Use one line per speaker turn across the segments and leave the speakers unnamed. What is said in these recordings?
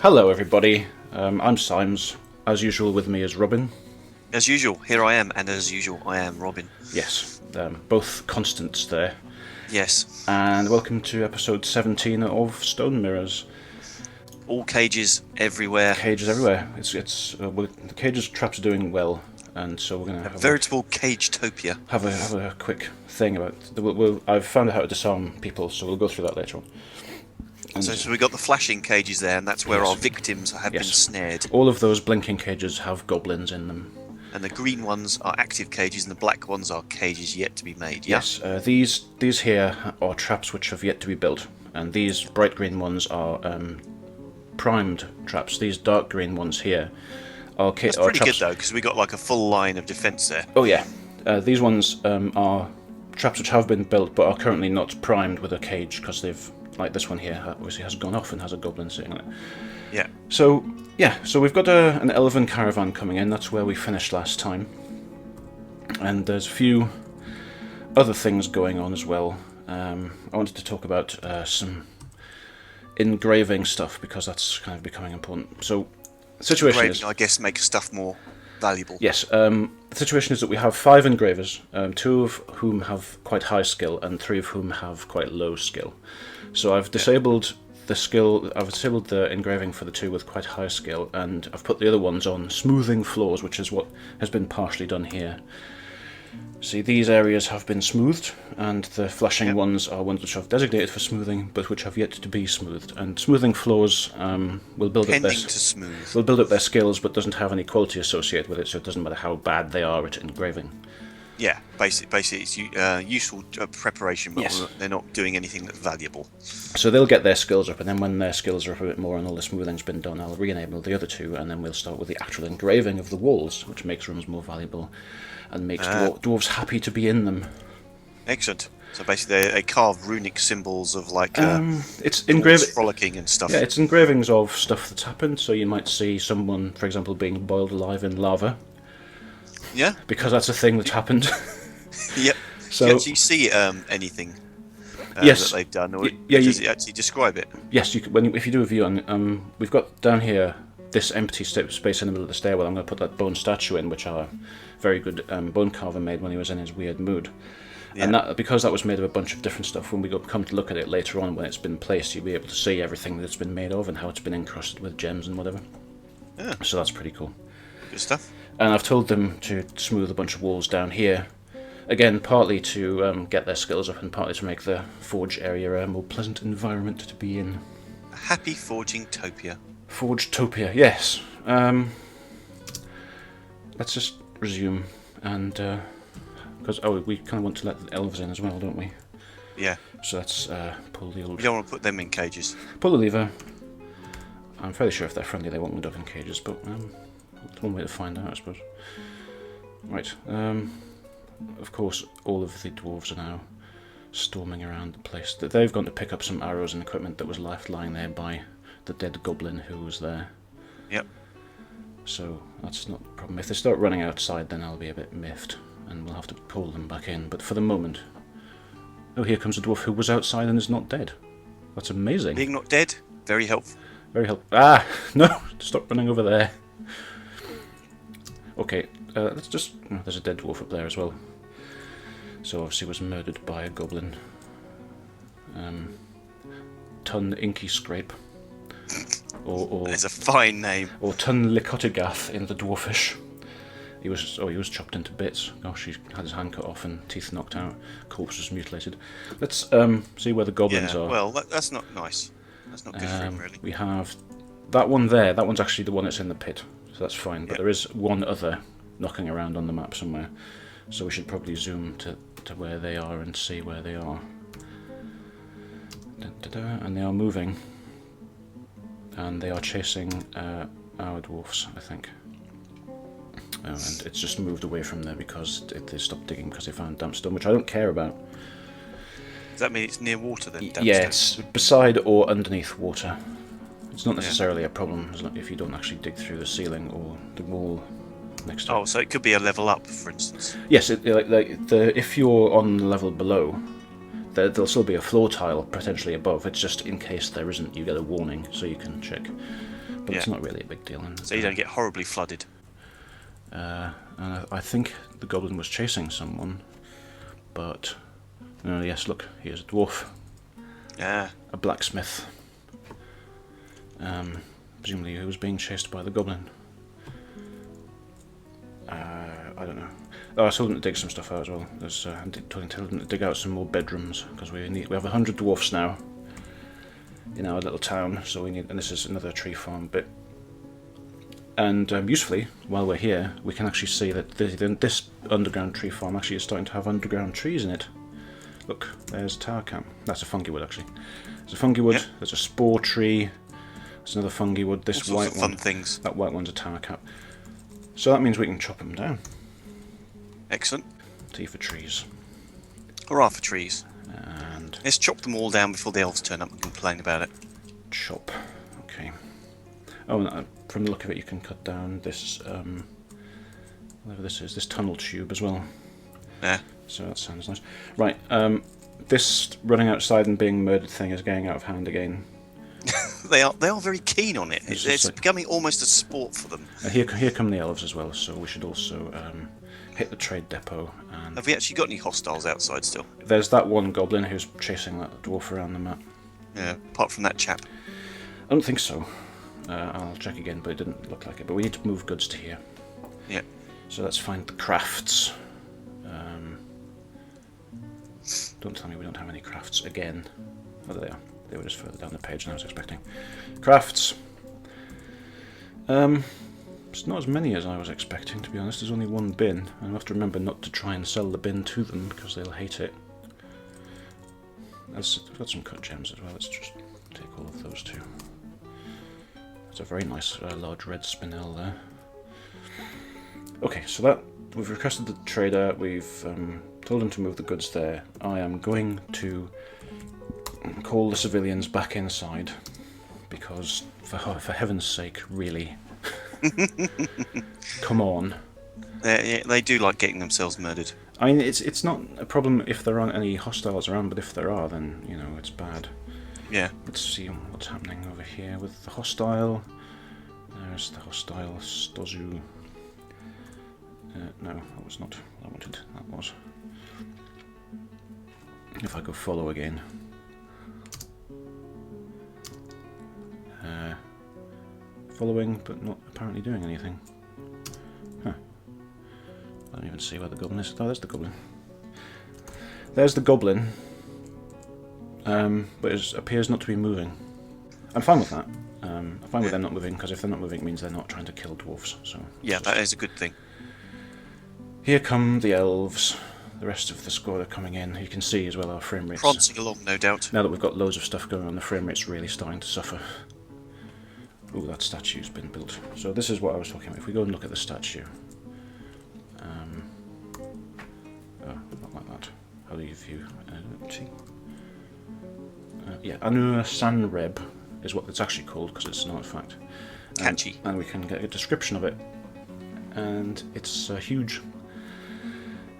Hello, everybody. I'm Symes. As usual, with me is Robin.
As usual, here I am, and as usual, I am Robin.
Yes, both constants there.
Yes,
And welcome to episode 17 of Stone Mirrors.
all cages everywhere.
Cages everywhere. The cages traps are doing well, and so we're going to
A veritable cage-topia.
have a quick thing about. I've found out how to disarm people, so we'll go through that later on. And
So we got the flashing cages there, and that's where
Yes.
our victims have been
Yes.
snared.
all of those blinking cages have goblins in them.
And the green ones are active cages, and the black ones are cages yet to be made. Yeah?
Yes, these here are traps which have yet to be built, and these bright green ones are primed traps. These dark green ones here are
That's
are
pretty
traps.
good though, because we got like a full line of defence there.
Oh yeah, these ones are traps which have been built but are currently not primed with a cage because they've, like this one here, obviously has gone off and has a goblin sitting on it.
Yeah.
So yeah, so we've got an elven caravan coming in. That's where we finished last time, and there's a few other things going on as well. I wanted to talk about some engraving stuff because that's kind of becoming important. So the situation
Engraving,
is,
I guess, makes stuff more valuable.
yes, the situation is that we have 5 engravers, 2 of whom have quite high skill and 3 of whom have quite low skill. So I've disabled the engraving for the 2 with quite high skill, and I've put the other ones on smoothing floors, which is what has been partially done here. See, these areas have been smoothed, and the flashing ones are ones which I've designated for smoothing, but which have yet to be smoothed. And smoothing floors will build up
Pending to smooth.
will build up their skills, but doesn't have any quality associated with it, so it doesn't matter how bad they are at engraving.
Yeah, basically it's useful preparation, but
Yes.
they're not doing anything that's valuable.
So they'll get their skills up, and then when their skills are up a bit more and all the smoothing's been done, I'll re-enable the other 2, and then we'll start with the actual engraving of the walls, which makes rooms more valuable and makes dwarves happy to be in them.
Excellent. So basically, they carve runic symbols of like
It's
dwarves
engraving.
frolicking and stuff.
Yeah, it's engravings of stuff that's happened. So you might see someone, for example, being boiled alive in lava,
Yeah.
because that's a thing that's happened.
Yep.
So-
Do you actually see anything
Yes.
that they've done, or
Yeah,
does it actually describe it?
Yes, you can, if you do a view on, we've got down here this empty space in the middle of the stairwell. I'm going to put that bone statue in, which our very good bone carver made when he was in his weird mood. And that, because that was made of a bunch of different stuff, when we come to look at it later on when it's been placed, you'll be able to see everything that it's been made of and how it's been encrusted with gems and whatever.
Yeah.
So that's pretty cool.
Good stuff.
And I've told them to smooth a bunch of walls down here. Again, partly to get their skills up and partly to make the forge area a more pleasant environment to be in.
A happy forging topia.
Forge-topia, yes. Let's just resume, and because we kind of want to let the elves in as well, don't we?
Yeah.
So let's pull the
We don't want to put them in cages.
pull the lever. I'm fairly sure if they're friendly, they won't end up in cages, but it's one way to find out, I suppose. Right. Of course, all of the dwarves are now storming around the place. They've gone to pick up some arrows and equipment that was left lying there by the dead goblin who was there.
Yep.
So that's not a problem. If they start running outside, then I'll be a bit miffed, and we'll have to pull them back in. But for the moment... Oh, here comes a dwarf who was outside and is not dead. That's amazing.
Being not dead, very helpful.
Very helpful. Ah! No! Stop running over there. Okay, let's just... Oh, there's a dead dwarf up there as well. So obviously was murdered by a goblin. Tun Inky Scrape. Or
There's a fine name.
Or Tun Licotigath in the Dwarfish. He was chopped into bits. Gosh, he had his hand cut off and teeth knocked out. Corpse was mutilated. Let's see where the goblins
Yeah.
are.
Well, that's not nice. That's not good for him, really.
We have that one there. That one's actually the one that's in the pit, so that's fine. But there is one other knocking around on the map somewhere. So we should probably zoom to where they are and see where they are. And they are moving. And they are chasing our dwarfs, I think. And it's just moved away from there because they stopped digging because they found damp stone, which I don't care about.
Does that mean it's near water then?
Yeah, it's beside or underneath water. It's not necessarily a problem as long if you don't actually dig through the ceiling or the wall next to it.
Oh, so it could be a level up, for instance.
Yes, if you're on the level below, there'll still be a floor tile potentially above. It's just in case there isn't, you get a warning, so you can check. but
Yeah.
it's not really a big deal. And,
So you don't get horribly flooded.
and I think the goblin was chasing someone, but yes, look, here's a dwarf,
Yeah.
a blacksmith. Presumably he was being chased by the goblin. I don't know. Oh, I told him to dig some stuff out as well. I told him to dig out some more bedrooms because we have 100 dwarfs now in our little town. So we need, and this is another tree farm bit. And usefully, while we're here, we can actually see that this underground tree farm actually is starting to have underground trees in it. Look, there's tower camp. That's a fungi wood actually. There's a fungi wood. Yep. There's a spore tree. There's another fungi wood. This white one. Fun
things.
That white one's a tower cap. So that means we can chop them down.
Excellent.
T for trees.
Hurrah for trees.
And
let's chop them all down before the elves turn up and complain about it.
Chop. Okay. Oh, and from the look of it, you can cut down this, whatever this is, this tunnel tube as well.
Yeah.
So that sounds nice. Right. This running outside and being murdered thing is getting out of hand again.
They are very keen on it. It's like, becoming almost a sport for them.
Here come the elves as well, so we should also hit the trade depot. And
have we actually got any hostiles outside still?
There's that one goblin who's chasing that dwarf around the map.
Yeah, apart from that chap.
I don't think so. I'll check again, but it didn't look like it. But we need to move goods to here.
Yeah.
So let's find the crafts. Don't tell me we don't have any crafts again. Oh, there they are. They were just further down the page than I was expecting. Crafts. It's not as many as I was expecting, to be honest. There's only one bin, and I have to remember not to try and sell the bin to them because they'll hate it. I've got some cut gems as well. Let's just take all of those too. That's a very nice large red spinel there. Okay, so that we've requested the trader. We've told him to move the goods there. I am going to call the civilians back inside because, for heaven's sake, really, come on.
They do like getting themselves murdered.
I mean, it's not a problem if there aren't any hostiles around, but if there are, then it's bad.
Yeah.
Let's see what's happening over here with the hostile. There's the hostile Stozu. No, that was not what I wanted. That was. If I go follow again. Following, but not apparently doing anything. Huh. I don't even see where the goblin is. Oh, there's the goblin. There's the goblin. But it appears not to be moving. I'm fine with that. I'm fine with them not moving, because if they're not moving, it means they're not trying to kill dwarves. So
yeah, that is a good thing.
Here come the elves. The rest of the squad are coming in. You can see as well our frame rates.
Prancing along, no doubt.
Now that we've got loads of stuff going on, the frame rate's really starting to suffer. Ooh, that statue's been built. So this is what I was talking about. If we go and look at the statue. Oh, not like that. How do you view? Yeah, Anu Sanreb is what it's actually called because it's an artifact.
Catchy.
And we can get a description of it. And it's huge.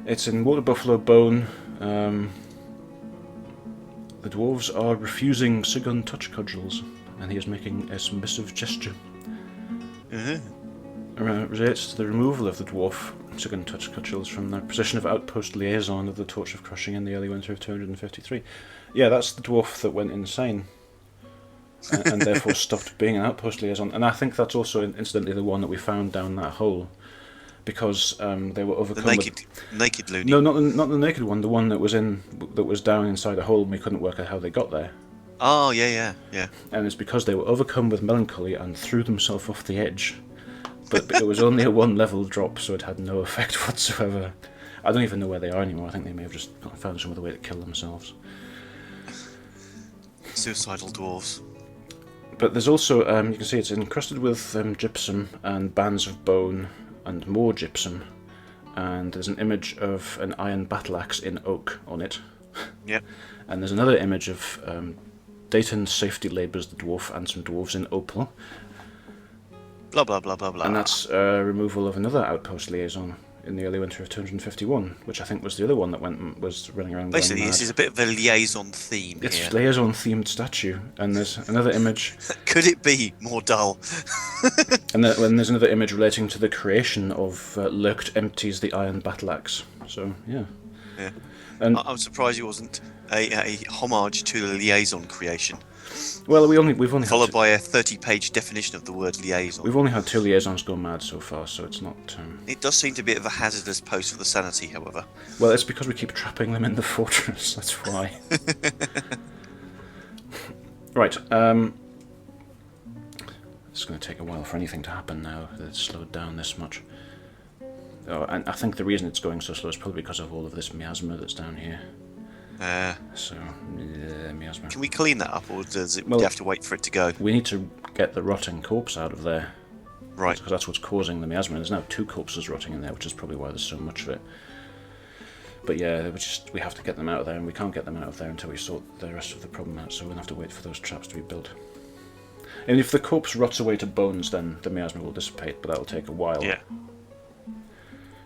It's in water buffalo bone. The dwarves are refusing Sigun touch cudgels, and he is making a submissive gesture. Relates to the removal of the dwarf Sigun touch cudgels from their position of outpost liaison of the Torch of Crushing in the early winter of 253. Yeah, that's the dwarf that went insane. And therefore stopped being an outpost liaison. And I think that's also, incidentally, the one that we found down that hole. Because they were overcome.
The naked loony.
No, not the naked one. The one that was down inside a hole, and we couldn't work out how they got there.
Oh yeah.
And it's because they were overcome with melancholy and threw themselves off the edge. But it was only a 1-level drop, so it had no effect whatsoever. I don't even know where they are anymore. I think they may have just found some other way to kill themselves.
Suicidal dwarves.
But there's also you can see it's encrusted with gypsum and bands of bone. And more gypsum, and there's an image of an iron battle axe in oak on it.
Yep.
And there's another image of Dayton safety labours the dwarf and some dwarves in opal.
Blah blah blah blah blah.
And that's removal of another outpost liaison in the early winter of 251, which I think was the other one that was running around.
Basically,
going
this
mad.
is a bit of a liaison theme
It's
here.
liaison-themed statue, and there's another image.
Could it be more dull?
And there's another image relating to the creation of Lurked Empties the Iron Battle Axe. So, yeah.
Yeah.
And
I'm surprised it wasn't a homage to the liaison creation,
well, we've only
followed by a 30-page definition of the word liaison.
we've only had 2 liaisons go mad so far, so it's not.
It does seem to be a bit of a hazardous post for the sanity, however.
Well, it's because we keep trapping them in the fortress. That's why. Right. It's going to take a while for anything to happen now that it's slowed down this much. Oh, and I think the reason it's going so slow is probably because of all of this miasma that's down here. So, miasma.
Can we clean that up, or does it
Well,
have to wait for it to go?
We need to get the rotting corpse out of there.
Right.
Because that's what's causing the miasma. There's now 2 corpses rotting in there, which is probably why there's so much of it. But yeah, we have to get them out of there, and we can't get them out of there until we sort the rest of the problem out, so we'll have to wait for those traps to be built. And if the corpse rots away to bones, then the miasma will dissipate, but that'll take a while.
Yeah.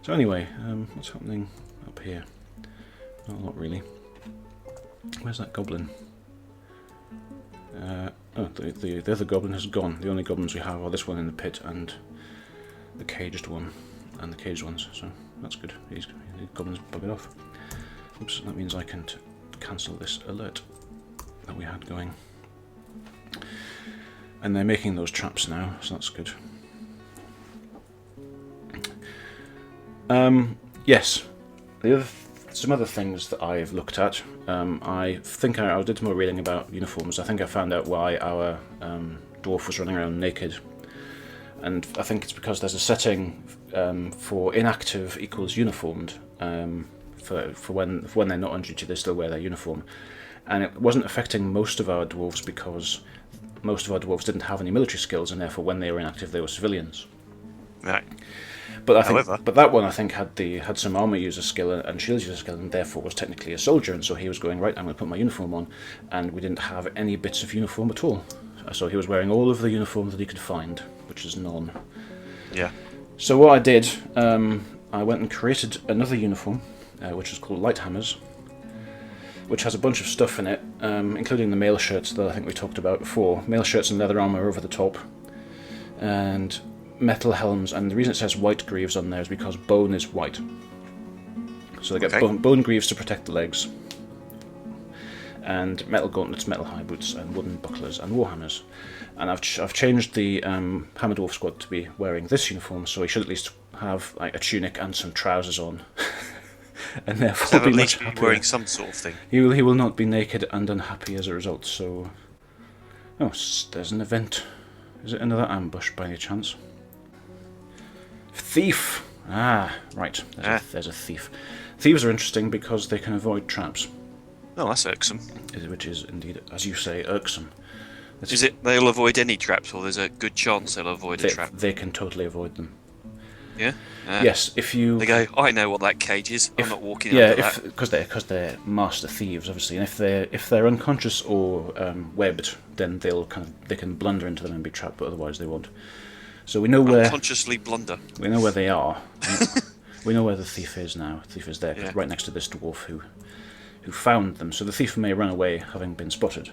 So anyway, what's happening up here? Not a lot, really. Where's that goblin? The other goblin has gone. The only goblins we have are this one in the pit and the caged one, and the caged ones, so that's good. The goblin's buggered off. Oops, that means I can cancel this alert that we had going. And they're making those traps now, so that's good. Yes, some other things that I've looked at. I think I did some more reading about uniforms. I think I found out why our dwarf was running around naked. And I think it's because there's a setting for inactive equals uniformed. For when they're not on duty, they still wear their uniform. And it wasn't affecting most of our dwarves because most of our dwarves didn't have any military skills, and therefore when they were inactive, they were civilians.
Right.
But I think,
However,
but that one I think had some armor user skill and shield user skill, and therefore was technically a soldier. And so he was going, right, I'm going to put my uniform on, and we didn't have any bits of uniform at all. So he was wearing all of the uniform that he could find, which is none.
Yeah.
So what I did, I went and created another uniform, which is called Lighthammers, which has a bunch of stuff in it, including the mail shirts that I think we talked about before. Mail shirts and leather armor over the top, and metal helms, and the reason it says white greaves on there is because bone is white. So they get bone greaves to protect the legs, and metal gauntlets, metal high boots, and wooden bucklers and warhammers. And I've changed the Hammer Dwarf squad to be wearing this uniform, so he should at least have like a tunic and some trousers on, and therefore
So
be
at
much
least be
happier.
wearing some sort of thing.
He will not be naked and unhappy as a result. So, there's an event. Is it another ambush by any chance? Thief! Ah, right. There's a thief. Thieves are interesting because they can avoid traps.
Oh, that's irksome.
Which is indeed, as you say, irksome.
Is it they'll avoid any traps, or there's a good chance they'll avoid a trap?
They can totally avoid them.
Yeah?
Yes, if you...
They go, I know what that cage is, I'm not walking under that.
Because they're master thieves, obviously, and if they're unconscious or webbed, then they can blunder into them and be trapped, but otherwise they won't. So we know where...
Unconsciously blunder.
We know where they are. We know where the thief is now. The thief is there,
Yeah.
right next to this dwarf who found them. So the thief may run away, having been spotted.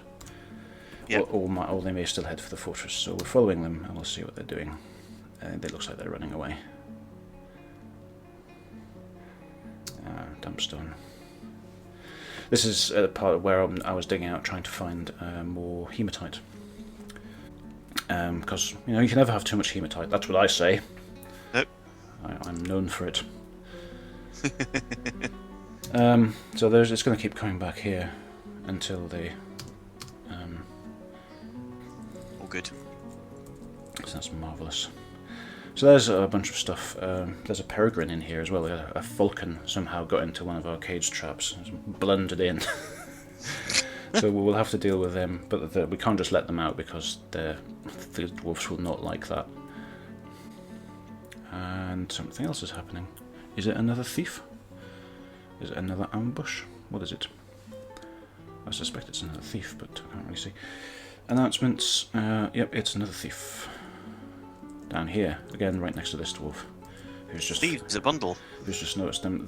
Yeah.
Or they may still head for the fortress. So we're following them, and we'll see what they're doing. It looks like they're running away. Dumpstone. This is the part of where I was digging out, trying to find more hematite. Because you can never have too much hematite. That's what I say.
Nope.
I'm known for it. So it's going to keep coming back here until they.
All good.
So that's marvellous. So there's a bunch of stuff. There's a peregrine in here as well. A falcon somehow got into one of our cage traps, blundered in. So we'll have to deal with them, but we can't just let them out because the dwarfs will not like that. And something else is happening. Is it another thief? Is it another ambush? What is it? I suspect it's another thief, but I can't really see. Announcements. Yep, it's another thief. Down here, again, right next to this dwarf,
Thieves a bundle.
Who's just noticed them.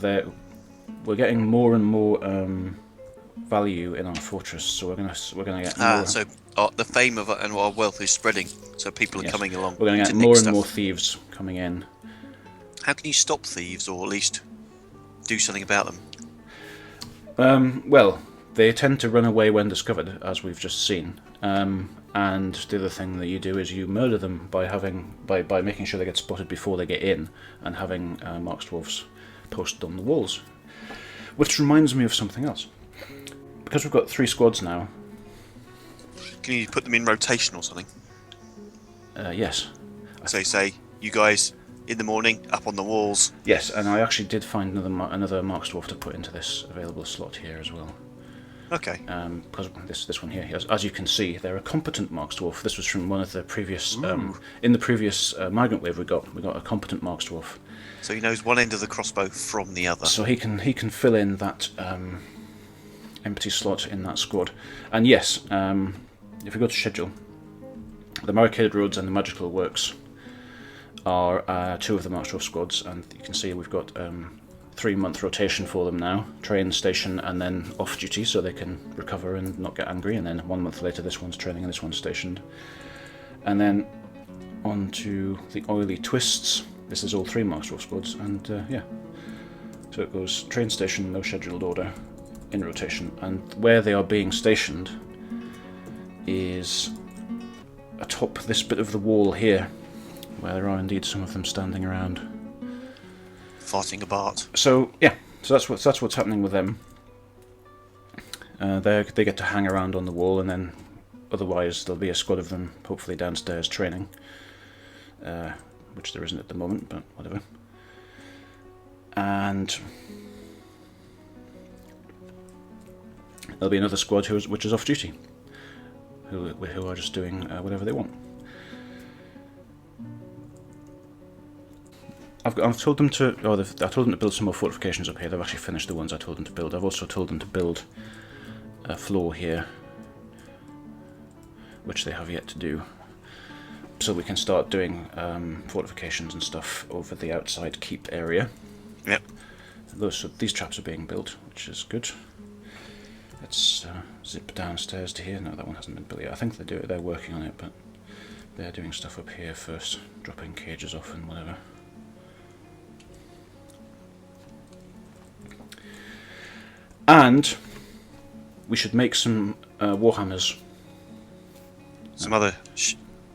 We're getting more and more value in our fortress, so we're gonna get more.
So the fame of and our wealth is spreading, so people are coming along.
We're gonna get more and more thieves coming in.
How can you stop thieves, or at least do something about them?
Well, they tend to run away when discovered, as we've just seen. And the other thing that you do is you murder them by making sure they get spotted before they get in, and having Mark's Dwarfs posted on the walls. Which reminds me of something else. Because we've got 3 squads now.
Can you put them in rotation or something?
Yes.
So say, you guys, in the morning, up on the walls.
Yes, and I actually did find another Mark's Dwarf to put into this available slot here as well.
Okay.
Because this one here, as you can see, they're a competent Mark's Dwarf. This was from one of the previous, in the previous migrant wave we got a competent Mark's Dwarf.
So he knows one end of the crossbow from the other.
So he can fill in that empty slot in that squad. And yes, if we go to schedule, the Barricaded Roads and the Magical Works are 2 of the Mark's Dwarf squads, and you can see we've got 3-month rotation for them now. Train, station, and then off duty, so they can recover and not get angry. And then 1 month later, this one's training and this one's stationed. And then on to the Oily Twists. This is all 3 Mark's Dwarf squads, and yeah. So it goes train, station, no scheduled order, in rotation. And where they are being stationed is atop this bit of the wall here, where there are indeed some of them standing around.
Farting about.
So yeah, so that's what's happening with them. They get to hang around on the wall, and then otherwise there'll be a squad of them, hopefully downstairs training, which there isn't at the moment, but whatever. And there'll be another squad which is off duty, who are just doing whatever they want. I've told them to. I told them to build some more fortifications up here. They've actually finished the ones I told them to build. I've also told them to build a floor here, which they have yet to do. So we can start doing fortifications and stuff over the outside keep area.
Yep.
These traps are being built, which is good. Let's zip downstairs to here. No, that one hasn't been built yet. I think they're working on it, but they're doing stuff up here first, dropping cages off and whatever. And we should make some warhammers.
Some other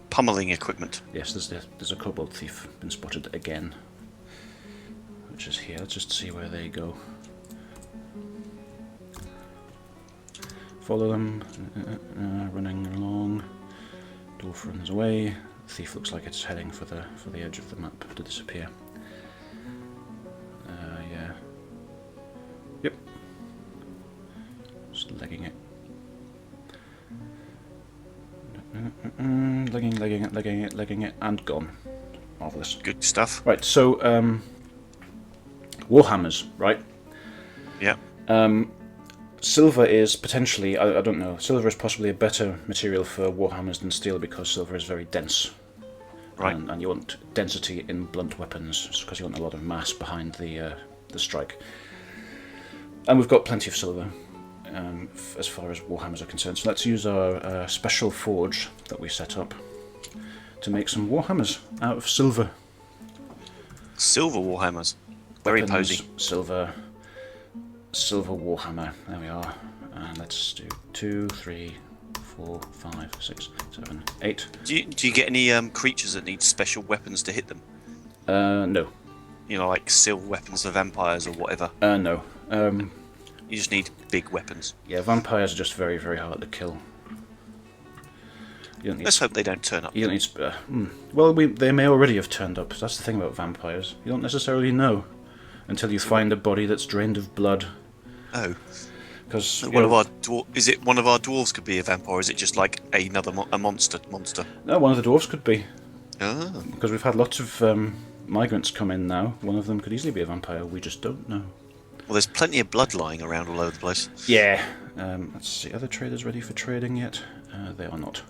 pummeling equipment.
Yes, there's a kobold thief been spotted again, which is here. Let's just see where they go. Follow them, running along. Dwarf runs away. The thief looks like it's heading for the edge of the map to disappear. Yeah. Yep. Just legging it. Legging it, and gone. Marvellous.
Good stuff.
Right, so, warhammers, right?
Yeah.
Silver is potentially, I don't know, silver is possibly a better material for warhammers than steel because silver is very dense.
Right.
And you want density in blunt weapons because you want a lot of mass behind the strike. And we've got plenty of silver. As far as warhammers are concerned, so let's use our special forge that we set up to make some warhammers out of silver.
Silver warhammers, very
Weapons,
posy.
Silver warhammer. There we are. And let's do 2, 3, 4, 5, 6, 7, 8.
Do you get any creatures that need special weapons to hit them?
No.
You know, like silver weapons for vampires or whatever.
No.
You just need big weapons.
Yeah, vampires are just very, very hard to kill. You don't need
Let's hope they don't turn up.
You don't need. Well, they may already have turned up. That's the thing about vampires. You don't necessarily know until you find a body that's drained of blood.
Oh.
Because
So one of our dwarves could be a vampire, or is it just like a monster?
No, one of the dwarves could be.
Oh.
Because we've had lots of migrants come in now. One of them could easily be a vampire. We just don't know.
Well, there's plenty of blood lying around all over the place.
Yeah. Let's see. Are the traders ready for trading yet? They are not.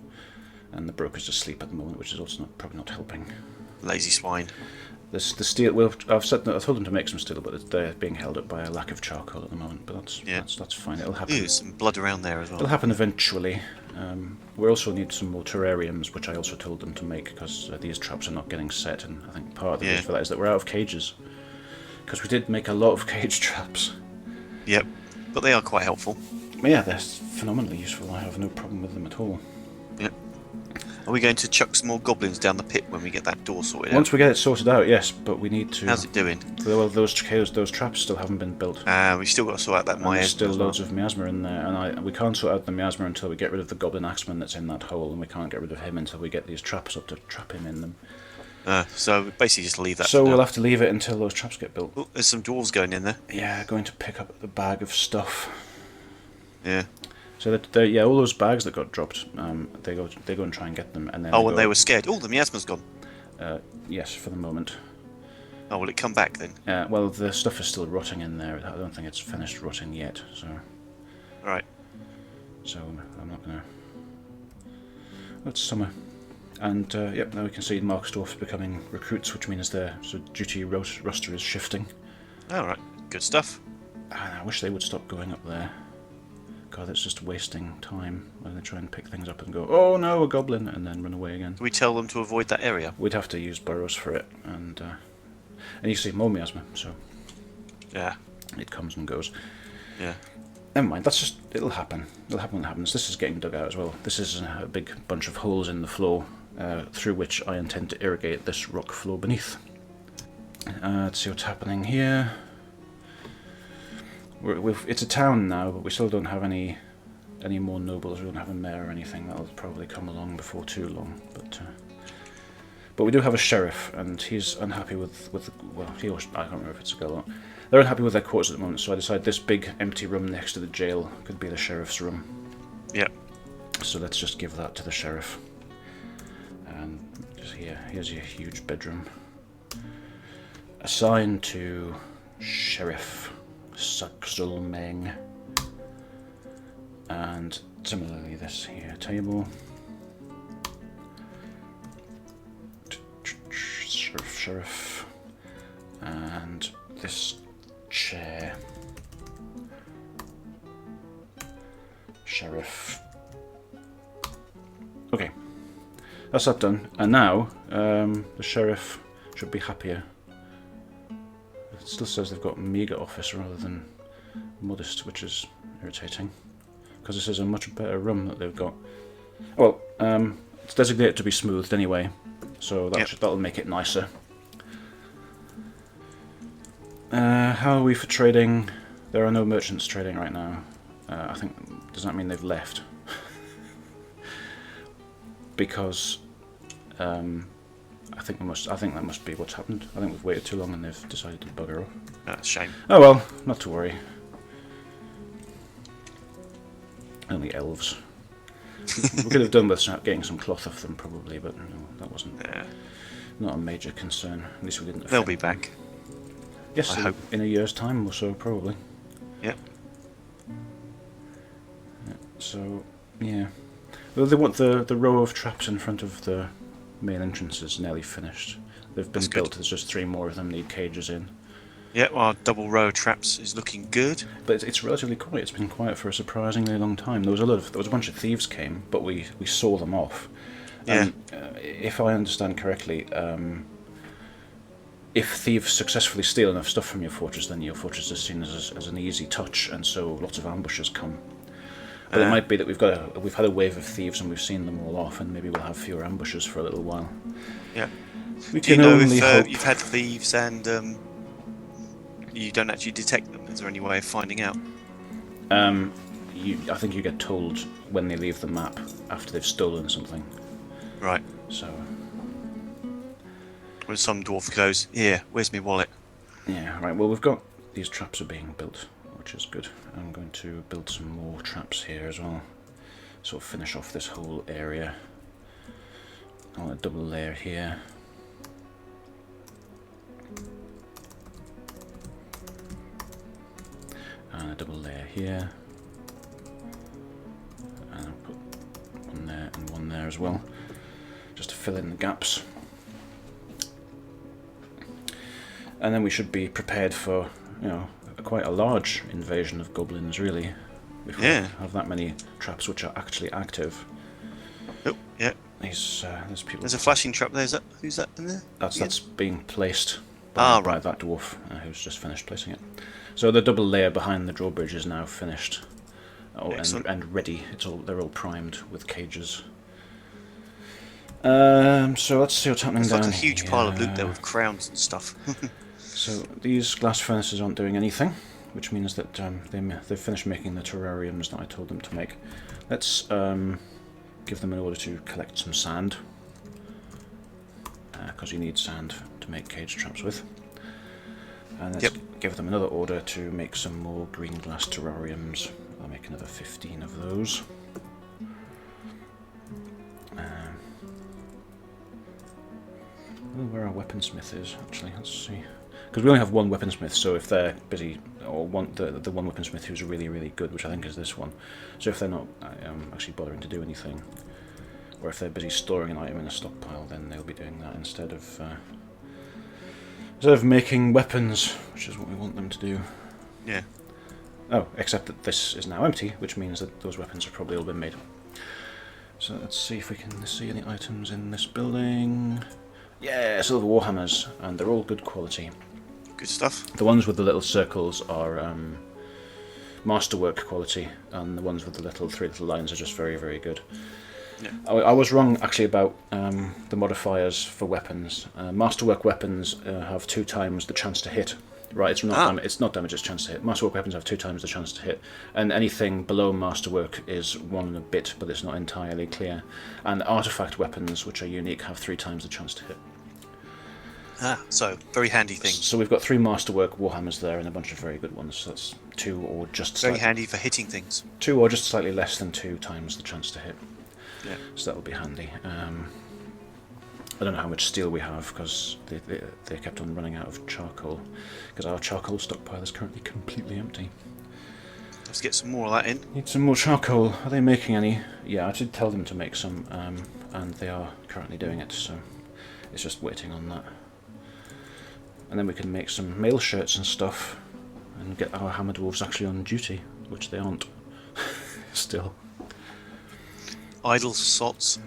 And the broker's asleep at the moment, which is also probably not helping.
Lazy swine.
the steel. Well, I told them to make some steel, but they're being held up by a lack of charcoal at the moment. But that's fine. It'll happen.
Ooh, some blood around there as well.
It'll happen eventually. We also need some more terrariums, which I also told them to make because these traps are not getting set, and I think part of the reason for that is that we're out of cages. Because we did make a lot of cage traps.
Yep, but they are quite helpful.
Yeah, they're phenomenally useful. I have no problem with them at all.
Yep. Are we going to chuck some more goblins down the pit when we get that door sorted out?
Once we get it sorted out, yes, but we need to...
How's it doing?
Well, those traps still haven't been built.
We've still got to sort out that
There's still
miasma.
loads of miasma in there, and we can't sort out the miasma until we get rid of the goblin axeman that's in that hole, and we can't get rid of him until we get these traps up to trap him in them.
So basically just leave that.
So we'll have to leave it until those traps get built.
Oh, there's some dwarves going in there.
Yeah, going to pick up the bag of stuff.
Yeah.
So all those bags that got dropped, they go and try and get them, and then.
Oh, and they were scared. Oh, the miasma's gone.
Yes, for the moment.
Oh, will it come back then?
Well, the stuff is still rotting in there. I don't think it's finished rotting yet. So.
Right.
So I'm not gonna. It's summer, and yep, now we can see Mark's Dwarf becoming recruits, which means their duty roster is shifting.
All right. Good stuff.
And I wish they would stop going up there. God, it's just wasting time when they try and pick things up and go, oh no, a goblin, and then run away again.
Do we tell them to avoid that area?
We'd have to use burrows for it, and you see more miasma, so
Yeah.
it comes and goes.
Yeah.
Never mind, it'll happen. It'll happen when it happens. This is getting dug out as well. This is a big bunch of holes in the floor through which I intend to irrigate this rock floor beneath. Let's see what's happening here. It's a town now, but we still don't have any more nobles. We don't have a mayor or anything. That'll probably come along before too long. But we do have a sheriff, and he's unhappy with well, I can't remember if it's a girl or not. They're unhappy with their quarters at the moment, so I decided this big empty room next to the jail could be the sheriff's room.
Yep.
So let's just give that to the sheriff. And just here's your huge bedroom. Assigned to Sheriff Saxelmeng. And similarly this here table. Sheriff. And this chair. Sheriff. Okay. That's that done. And now, the sheriff should be happier. It still says they've got meagre office rather than modest, which is irritating. Because this is a much better room that they've got. Well, it's designated to be smoothed anyway, so that'll make it nicer. How are we for trading? There are no merchants trading right now. I think, does that mean they've left? Because I think that must be what's happened. I think we've waited too long and they've decided to bugger off.
That's a shame.
Oh well, not to worry. Only elves. We could have done with getting some cloth off them probably, but no, that wasn't not a major concern. At least we didn't.
They'll be back.
Yes,
I hope.
In a year's time or so, probably.
Yep.
So, yeah. Well, they want the row of traps in front of the main entrance is nearly finished. They've been built. There's just 3 more of them. Need cages in.
Yeah, our double row of traps is looking good.
But it's relatively quiet. It's been quiet for a surprisingly long time. There was a bunch of thieves came, but we saw them off.
Yeah.
If I understand correctly, if thieves successfully steal enough stuff from your fortress, then your fortress is seen as an easy touch, and so lots of ambushes come. But it might be that we've had a wave of thieves and we've seen them all off, and maybe we'll have fewer ambushes for a little while.
Yeah.
We
Do you
can
know
only
if
hope.
you've had thieves and you don't actually detect them? Is there any way of finding out?
I think you get told when they leave the map after they've stolen something.
Right.
So.
When some dwarf goes, here, where's my wallet?
Yeah, right, well we've got, these traps are being built, which is good. I'm going to build some more traps here as well. Sort of finish off this whole area. I want a double layer here. And a double layer here. And I'll put one there and one there as well, just to fill in the gaps. And then we should be prepared for, you know, quite a large invasion of goblins, really. If we have that many traps which are actually active.
Oh, yeah.
There's people.
There's a flashing trap there. Who's that in there?
That's being placed by that dwarf who's just finished placing it. So the double layer behind the drawbridge is now finished. And ready. They're all primed with cages. So let's see what's happening down here.
There's like a huge pile of loot there with crowns and stuff.
So these glass furnaces aren't doing anything, which means that they've finished making the terrariums that I told them to make. Let's give them an order to collect some sand, because you need sand to make cage traps with. And let's give them another order to make some more green glass terrariums. I'll make another 15 of those. Where our weaponsmith is, actually, let's see. Because we only have one weaponsmith, so if they're busy, or the one weaponsmith who's really, really good, which I think is this one, so if they're not actually bothering to do anything, or if they're busy storing an item in a stockpile, then they'll be doing that instead of making weapons, which is what we want them to do.
Yeah.
Oh, except that this is now empty, which means that those weapons have probably all been made. So let's see if we can see any items in this building. Yeah, silver warhammers, and they're all good quality.
Good stuff.
The ones with the little circles are masterwork quality, and the ones with the three little lines are just very, very good. Yeah. I was wrong actually about the modifiers for weapons. Masterwork weapons have 2 times the chance to hit. Right, it's not damage, it's chance to hit. Masterwork weapons have 2 times the chance to hit, and anything below masterwork is 1 and a bit, but it's not entirely clear. And artifact weapons, which are unique, have 3 times the chance to hit.
So very handy thing.
So we've got 3 masterwork warhammers there, and a bunch of very good ones. So that's 2 or just
very handy for hitting things.
2 or just slightly less than 2 times the chance to hit.
Yeah.
So that will be handy. I don't know how much steel we have, because they kept on running out of charcoal, because our charcoal stockpile is currently completely empty.
Let's get some more of that in.
Need some more charcoal. Are they making any? Yeah, I did tell them to make some, and they are currently doing it, so it's just waiting on that. And then we can make some mail shirts and stuff, and get our hammer dwarves actually on duty, which they aren't. Still.
Idle sots.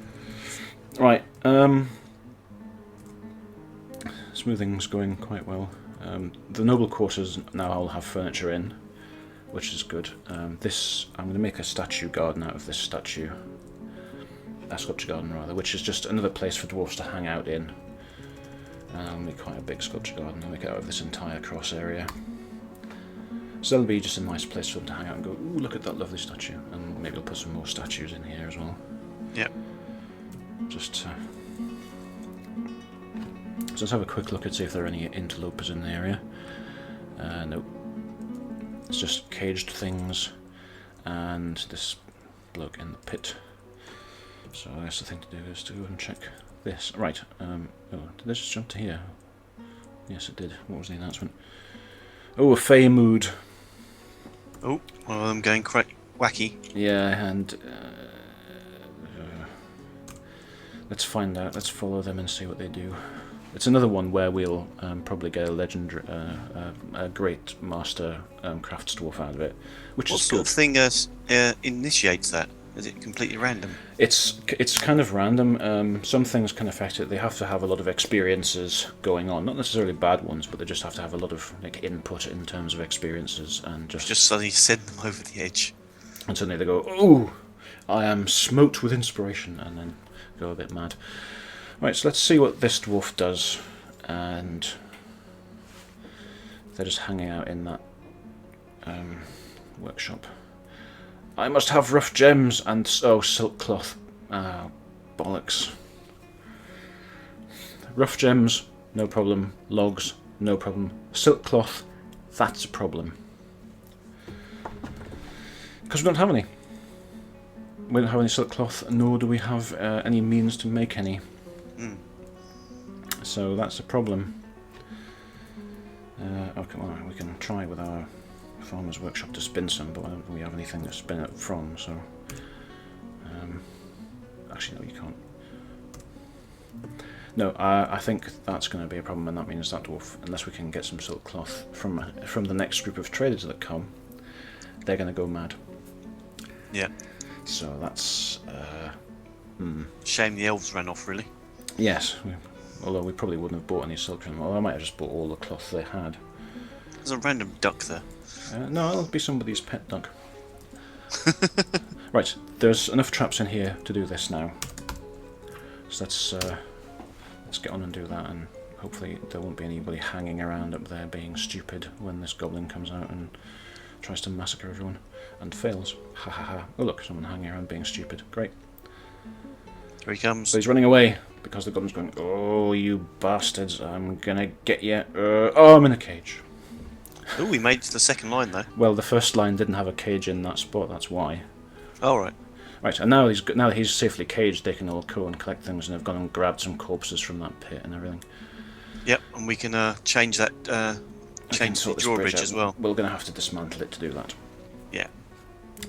Right, smoothing's going quite well. The noble quarters now all have furniture in, which is good. I'm going to make a statue garden out of this statue. A sculpture garden, rather, which is just another place for dwarves to hang out in. I'll make quite a big sculpture garden. I'll make it out of this entire cross area. So that'll be just a nice place for them to hang out and go, ooh, look at that lovely statue. And maybe I'll put some more statues in here as well.
Yep.
Just so let's have a quick look and see if there are any interlopers in the area. Nope. It's just caged things and this bloke in the pit. So I guess the thing to do is to go and check this. Right. Oh, did this just jump to here? Yes, it did. What was the announcement? Oh, a Fey mood.
Oh, one of them going wacky.
Yeah, and let's find out. Let's follow them and see what they do. It's another one where we'll probably get a legendary, a great master crafts dwarf out of it, which is good.
What sort of thing initiates that? Is it completely random?
It's kind of random. Some things can affect it. They have to have a lot of experiences going on, not necessarily bad ones, but they just have to have a lot of input in terms of experiences, and just
suddenly send them over the edge.
And suddenly they go, "Ooh, I am smote with inspiration," and then go a bit mad. Right, so let's see what this dwarf does, and they're just hanging out in that workshop. I must have rough gems and silk cloth. Bollocks. Rough gems, no problem. Logs, no problem. Silk cloth, that's a problem. Because we don't have any. We don't have any silk cloth, nor do we have any means to make any. So that's a problem. Okay, well, we can try with our farmer's workshop to spin some, but I don't think we have anything to spin it from, so... actually, no, you can't. No, I think that's going to be a problem, and that means that dwarf, unless we can get some silk cloth from the next group of traders that come, they're going to go mad.
Yeah.
So that's...
Shame the elves ran off, really.
Yes, although we probably wouldn't have bought any silk from them. Although I might have just bought all the cloth they had.
There's a random duck there.
No, it'll be somebody's pet duck. Right, there's enough traps in here to do this now. So let's get on and do that, and hopefully there won't be anybody hanging around up there being stupid when this goblin comes out and tries to massacre everyone and fails. Ha ha ha. Oh look, someone hanging around being stupid. Great.
Here he comes.
So he's running away because the goblin's going, oh, you bastards, I'm gonna get you. Oh, I'm in a cage.
Oh, we made it to the second line, though.
Well, the first line didn't have a cage in that spot, that's why.
Oh, right.
Right, and now that he's safely caged, they can all go and collect things, and they've gone and grabbed some corpses from that pit and everything.
Yep, and we can change that, change the drawbridge as well.
We're going to have to dismantle it to do that.
Yeah.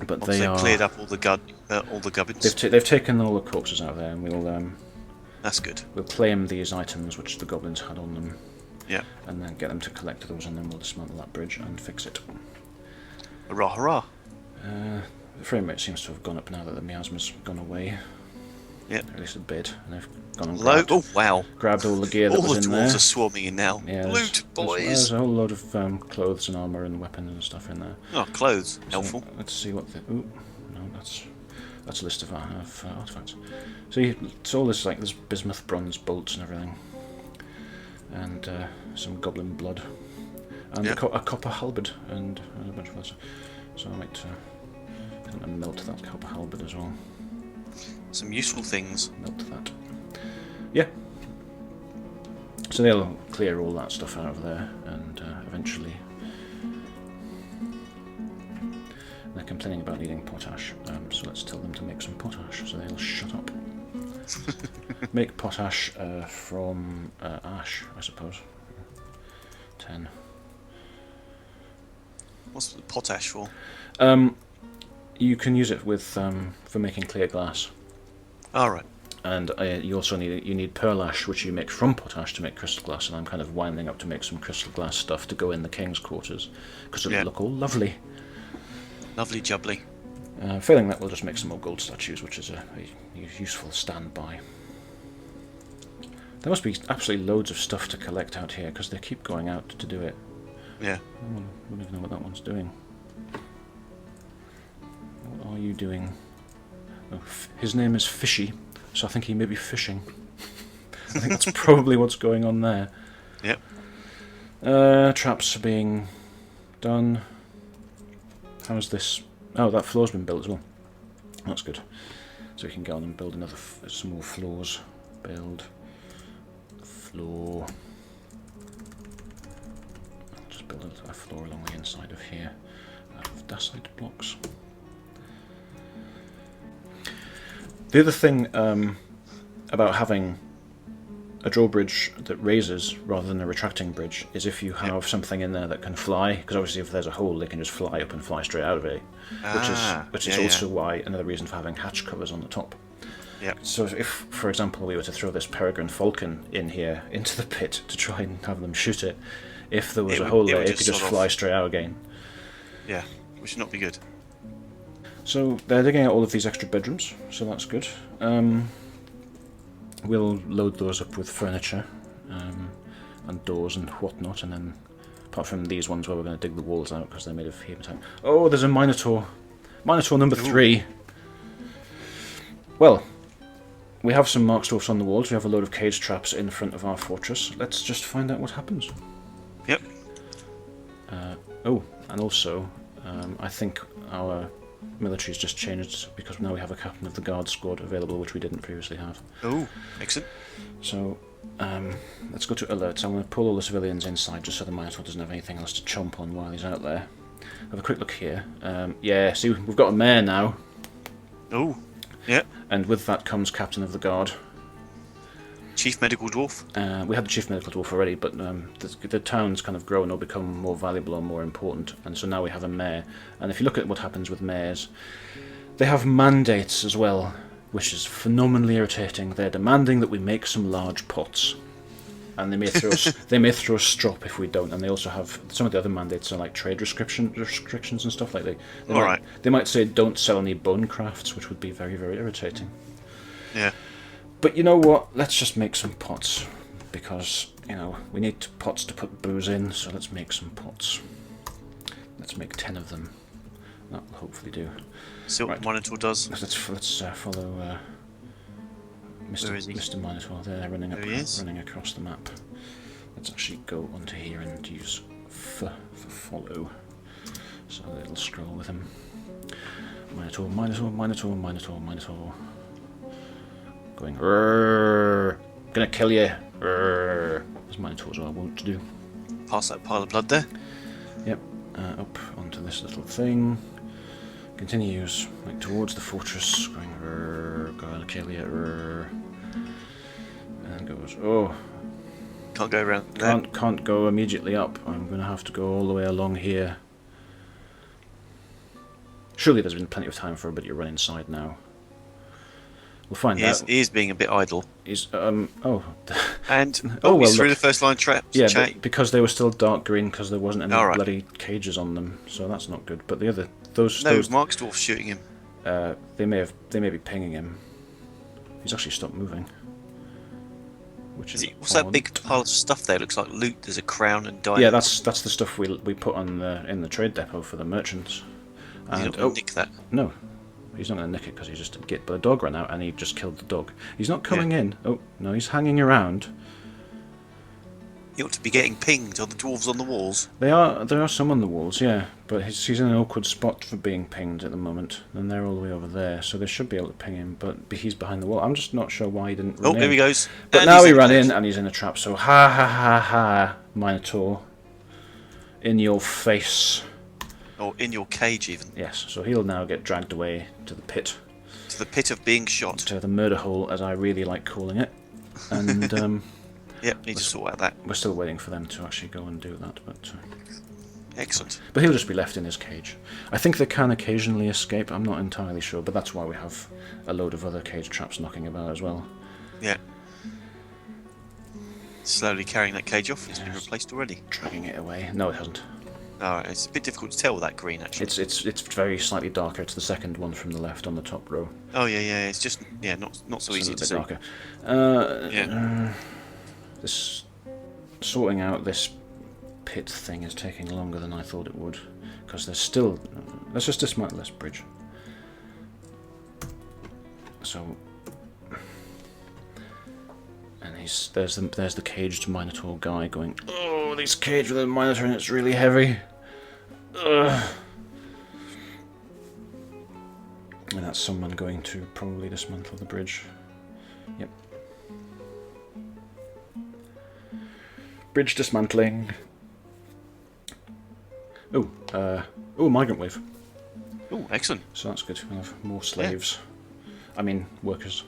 But
once they've cleared up all the gubbins.
They've taken all the corpses out of there, and we'll
That's good.
we'll claim these items which the goblins had on them.
Yeah.
And then get them to collect those, and then we'll dismantle that bridge and fix it.
Hurrah, hurrah!
The frame rate seems to have gone up now that the miasma's gone away.
Yep.
At least a bit, and they've gone and
Oh wow!
grabbed all the gear that
all
was
the
in there.
dwarves are swarming in now.
Yeah,
Loot, boys!
There's a whole load of clothes and armour and weapons and stuff in there.
Oh, clothes.
So
Helpful.
let's see what the... Ooh, no, that's a list of artifacts. See, it's all this, like, there's bismuth bronze bolts and everything. And some goblin blood. And
yeah.
a copper halberd and a bunch of other stuff. So I might melt that copper halberd as well.
Some useful things.
Melt that. Yeah. So they'll clear all that stuff out of there, and eventually... They're complaining about needing potash, so let's tell them to make some potash, so they'll shut up. Make potash from ash, I suppose. 10.
What's the potash for?
You can use it with for making clear glass.
All right.
And you also need pearl ash, which you make from potash to make crystal glass. And I'm kind of winding up to make some crystal glass stuff to go in the king's quarters, because it'll look all lovely.
Lovely jubbly.
Failing that, we'll just make some more gold statues, which is a useful standby. There must be absolutely loads of stuff to collect out here, because they keep going out to do it.
Yeah.
I don't even know what that one's doing. What are you doing? Oh, his name is Fishy, so I think he may be fishing. I think that's probably what's going on there.
Yep.
Traps are being done. How's this? Oh, that floor's been built as well. That's good. So we can go on and build some more floors. Build floor. I'll just build a floor along the inside of here out of dacite blocks. The other thing about having a drawbridge that raises rather than a retracting bridge is if you have something in there that can fly, because obviously if there's a hole they can just fly up and fly straight out of it, which is also why another reason for having hatch covers on the top.
Yep.
So if, for example, we were to throw this peregrine falcon in here into the pit to try and have them shoot it, if there was a hole there, it could just fly straight out again.
Yeah, which would not be good.
So they're digging out all of these extra bedrooms, so that's good. We'll load those up with furniture and doors and whatnot, and then apart from these ones where we're going to dig the walls out because they're made of hematite. Oh, there's a Minotaur. Minotaur number 3. Well, we have some marksdwarfs on the walls. We have a load of cage traps in front of our fortress. Let's just find out what happens.
Yep.
Oh, and also, I think our military's just changed because now we have a captain of the guard squad available, which we didn't previously have.
Oh, excellent.
So, let's go to alerts. I'm going to pull all the civilians inside just so the Minotaur doesn't have anything else to chomp on while he's out there. Have a quick look here. Yeah, see, we've got a mayor now.
Oh, yeah.
And with that comes captain of the guard.
Chief medical dwarf.
We had the chief medical dwarf already, but the town's kind of grown or become more valuable or more important, and so now we have a mayor. And if you look at what happens with mayors, they have mandates as well. which is phenomenally irritating. They're demanding that we make some large pots, and they may throw us, they may throw a strop if we don't. And they also have some of the other mandates are like trade restrictions and stuff like that. They might say don't sell any bone crafts, which would be very, very irritating.
Yeah.
But you know what? Let's just make some pots, because you know we need pots to put booze in. So let's make some pots. Let's make 10 of them. That will hopefully do.
See what Minotaur does.
Let's follow Mr. Minotaur. They're running across the map. Let's actually go onto here and use for follow, so that it'll scroll with him. Minotaur, Minotaur, Minotaur, Minotaur, Minotaur. Going, gonna kill you. As Minotaurs are wont to do.
Pass that pile of blood there.
Yep. Up onto this little thing. Continues like towards the fortress, going gonna kill you, and goes, oh,
can't go around.
Can't go immediately up. I'm gonna have to go all the way along here. Surely there's been plenty of time for a bit. You run inside now. We'll find out.
He is being a bit idle.
He's
and
well,
through the first line traps.
Yeah, because they were still dark green because there wasn't any bloody cages on them, so that's not good. But the other those
Mark's Dwarf shooting him.
They may be pinging him. He's actually stopped moving.
What's that big pile of stuff there? Looks like loot. There's a crown and diamonds.
Yeah, that's the stuff we put on in the trade depot for the merchants.
He's not going to nick that.
No, he's not going to nick it because he just did. But the dog ran out and he just killed the dog. He's not coming in. Oh no, he's hanging around.
He ought to be getting pinged. Are the dwarves on the walls?
There are some on the walls, yeah. But he's in an awkward spot for being pinged at the moment, and they're all the way over there, so they should be able to ping him. But he's behind the wall. I'm just not sure why he didn't run in.
Oh, there he goes.
But now he ran in, and he's in a trap. So ha, Minotaur, in your face.
Or in your cage, even.
Yes. So he'll now get dragged away to the pit.
To the pit of being shot.
To the murder hole, as I really like calling it. And
yep, need to sort out that.
We're still waiting for them to actually go and do that, but
excellent.
But he'll just be left in his cage. I think they can occasionally escape. I'm not entirely sure, but that's why we have a load of other cage traps knocking about as well.
Yeah. Slowly carrying that cage off. It's been replaced already.
Dragging it away. No, it hasn't.
Alright, it's a bit difficult to tell with that green actually.
It's very slightly darker. It's the second one from the left on the top row.
Oh yeah. It's just not so easy to see.
Darker. This sorting out this pit thing is taking longer than I thought it would, because there's still. Let's just dismantle this bridge. So, and there's the caged Minotaur guy going. Oh, this cage with a Minotaur and it's really heavy. Ugh. And that's someone going to probably dismantle the bridge. Yep. Bridge dismantling. Oh, migrant wave.
Oh, excellent.
So that's good. We'll have more slaves. Yeah. I mean, workers.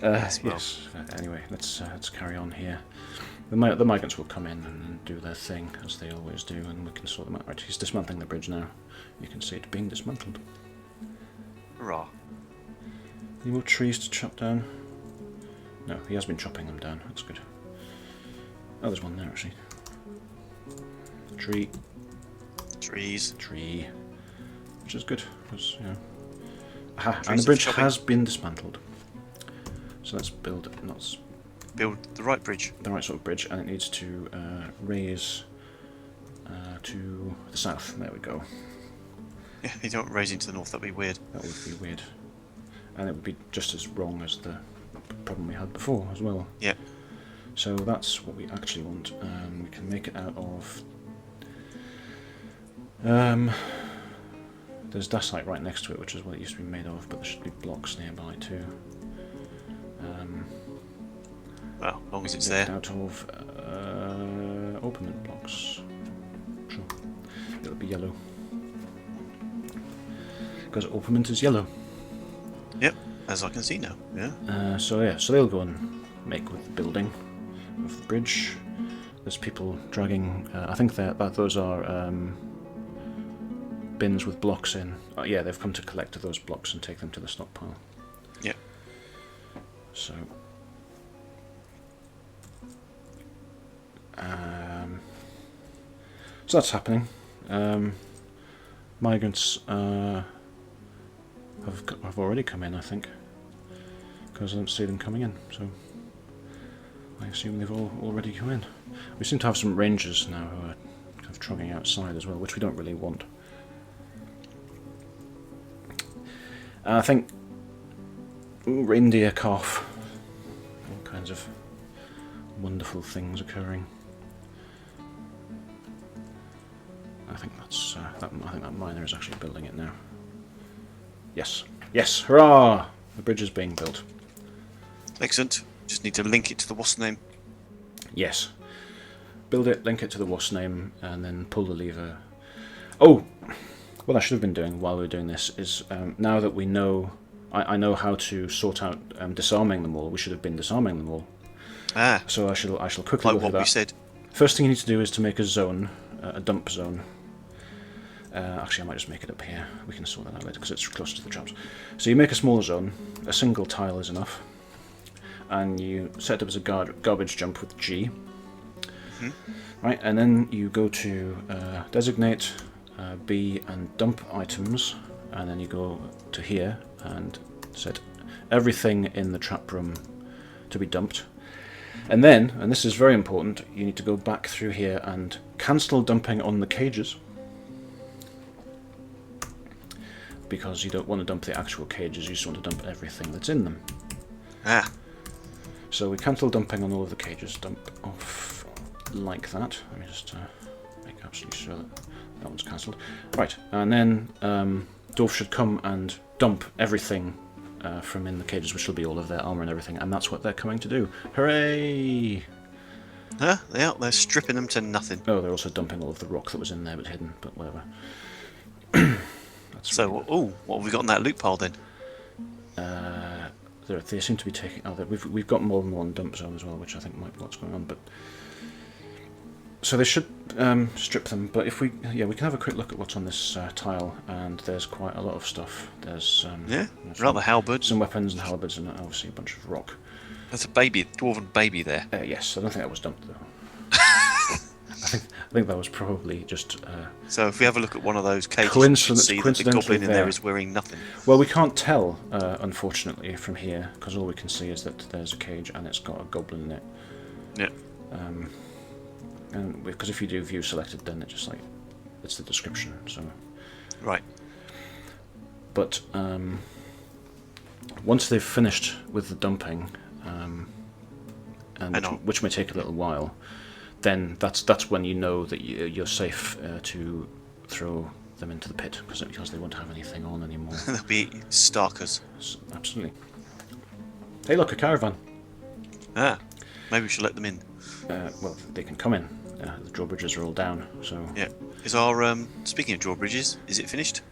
Yes. Anyway, let's carry on here. The migrants will come in and do their thing, as they always do, and we can sort them out. Right, he's dismantling the bridge now. You can see it being dismantled.
Hurrah.
Any more trees to chop down? No, he has been chopping them down. That's good. Oh, there's one there, actually. Tree.
Trees.
Tree. Which is good, because, you know... Aha, and the bridge has been dismantled. So let's build
the right bridge.
The right sort of bridge, and it needs to raise to the south. There we go.
Yeah, you don't raise into the north, that'd be weird.
That would be weird. And it would be just as wrong as the problem we had before as well.
Yeah.
So that's what we actually want. We can make it out of... there's dacite right next to it, which is what it used to be made of, but there should be blocks nearby too.
Well, as long as it's there.
Out of orpiment blocks. Sure. It'll be yellow. Because orpiment is yellow.
Yep, as I can see now. Yeah.
So they'll go and make with the building of the bridge. There's people dragging. I think that those are bins with blocks in. Yeah, they've come to collect those blocks and take them to the stockpile.
Yeah.
So that's happening. Migrants have already come in, I think, because I don't see them coming in. So I assume they've all already come in. We seem to have some rangers now who are kind of trogging outside as well, which we don't really want. I think reindeer cough, all kinds of wonderful things occurring. I think that's I think that miner is actually building it now. Yes, yes, hurrah! The bridge is being built.
Excellent. Just need to link it to the wasp name.
Yes. Build it, link it to the wasp name, and then pull the lever. Oh! What I should have been doing while we were doing this is, now that we know, I know how to sort out disarming them all, we should have been disarming them all.
Ah.
So I shall quickly
Like
go through
what we
that.
said.
First thing you need to do is to make a zone, a dump zone. Actually, I might just make it up here. We can sort that out later because it's close to the traps. So you make a smaller zone. A single tile is enough. And you set it up as a garbage jump with G. Right, and then you go to designate B and dump items, and then you go to here and set everything in the trap room to be dumped. And then, and this is very important, you need to go back through here and cancel dumping on the cages, because you don't want to dump the actual cages, you just want to dump everything that's in them.
Ah.
So we cancel dumping on all of the cages, dump off like that. Let me just make absolutely sure that that one's cancelled. Right, and then Dwarf should come and dump everything from in the cages, which will be all of their armour and everything, and that's what they're coming to do. Hooray!
Huh? They're stripping them to nothing.
Oh, they're also dumping all of the rock that was in there but hidden, but whatever. That's
So,
really
oh, what have we got in that loot pile then?
they seem to be taking. Oh, we've got more than one dump zone as well, which I think might be what's going on. But so they should strip them. But if we can have a quick look at what's on this tile, and there's quite a lot of stuff. There's
rather halberds.
Some weapons and halberds, and obviously a bunch of rock.
There's a baby, dwarven baby there.
Yes, I don't think that was dumped though. I think that was probably just.
So if we have a look at one of those cages,
Coincidence-
you can see that the goblin in
there.
there is wearing nothing.
Well, we can't tell, unfortunately, from here, because all we can see is that there's a cage and it's got a goblin in it.
Yeah.
And because if you do view selected, then it's the description. So.
Right.
But once they've finished with the dumping, which may take a little while, then that's when you know that you're safe to throw them into the pit, because they won't have anything on anymore.
They'll be starkers.
Absolutely. Hey, look, a caravan.
Ah, maybe we should let them in.
Well, they can come in. The drawbridges are all down, so...
Yeah. Is our, speaking of drawbridges, is it finished?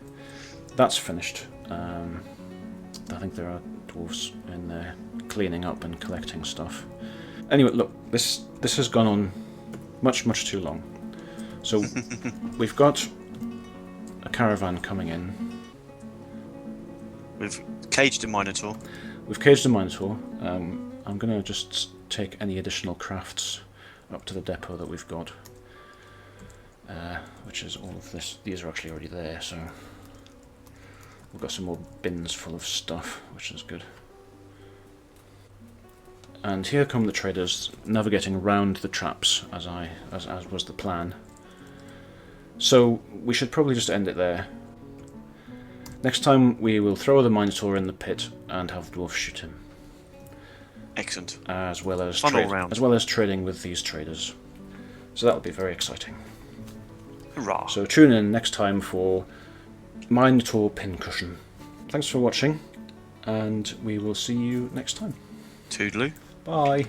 That's finished. I think there are dwarves in there cleaning up and collecting stuff. Anyway, look, this has gone on much too long. So we've got a caravan coming in.
We've caged a minotaur.
We've caged a minotaur. I'm going to just take any additional crafts up to the depot that we've got, which is all of this. These are actually already there, so we've got some more bins full of stuff, which is good. And here come the traders navigating round the traps, as was the plan. So we should probably just end it there. Next time we will throw the Minotaur in the pit and have Dwarf shoot him.
Excellent.
As well as
Fun all round.
as well as trading with these traders. So that'll be very exciting.
Hurrah!
So tune in next time for Minotaur Pincushion. Thanks for watching, and we will see you next time.
Toodaloo.
Bye.